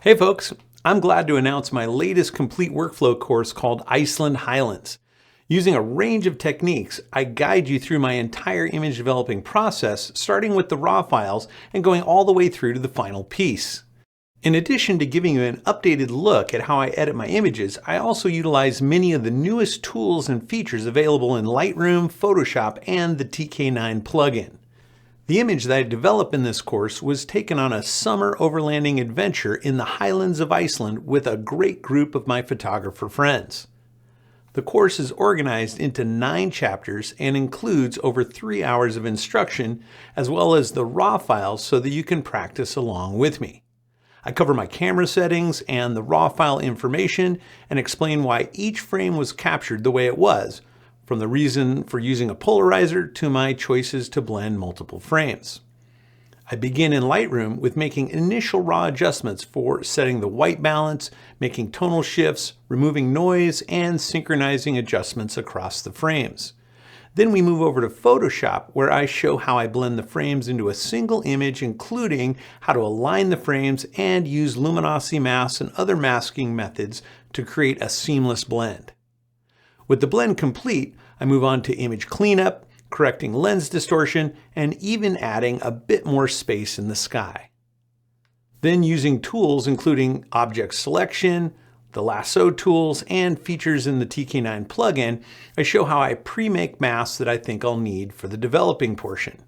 Hey folks, I'm glad to announce my latest complete workflow course called Iceland Highlands. Using a range of techniques, I guide you through my entire image developing process, starting with the raw files and going all the way through to the final piece. In addition to giving you an updated look at how I edit my images, I also utilize many of the newest tools and features available in Lightroom, Photoshop, and the TK9 plugin. The image that I developed in this course was taken on a summer overlanding adventure in the Highlands of Iceland with a great group of my photographer friends. The course is organized into 9 chapters and includes over 3 hours of instruction as well as the raw files so that you can practice along with me. I cover my camera settings and the raw file information and explain why each frame was captured the way it was, from the reason for using a polarizer to my choices to blend multiple frames. I begin in Lightroom with making initial raw adjustments for setting the white balance, making tonal shifts, removing noise, and synchronizing adjustments across the frames. Then we move over to Photoshop, where I show how I blend the frames into a single image, including how to align the frames and use luminosity masks and other masking methods to create a seamless blend. With the blend complete, I move on to image cleanup, correcting lens distortion, and even adding a bit more space in the sky. Then using tools including object selection, the lasso tools, and features in the TK9 plugin, I show how I pre-make masks that I think I'll need for the developing portion.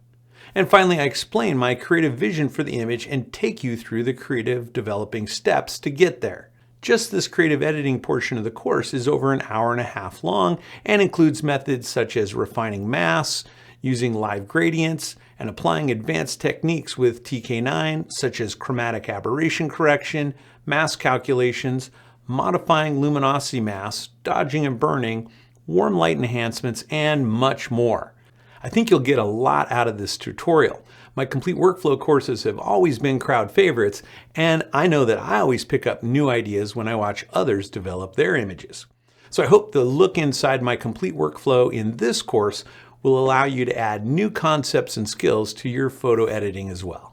And finally, I explain my creative vision for the image and take you through the creative developing steps to get there. Just this creative editing portion of the course is over an hour and a half long and includes methods such as refining masks, using live gradients, and applying advanced techniques with TK9 such as chromatic aberration correction, mask calculations, modifying luminosity masks, dodging and burning, warm light enhancements, and much more. I think you'll get a lot out of this tutorial. My complete workflow courses have always been crowd favorites, and I know that I always pick up new ideas when I watch others develop their images. So I hope the look inside my complete workflow in this course will allow you to add new concepts and skills to your photo editing as well.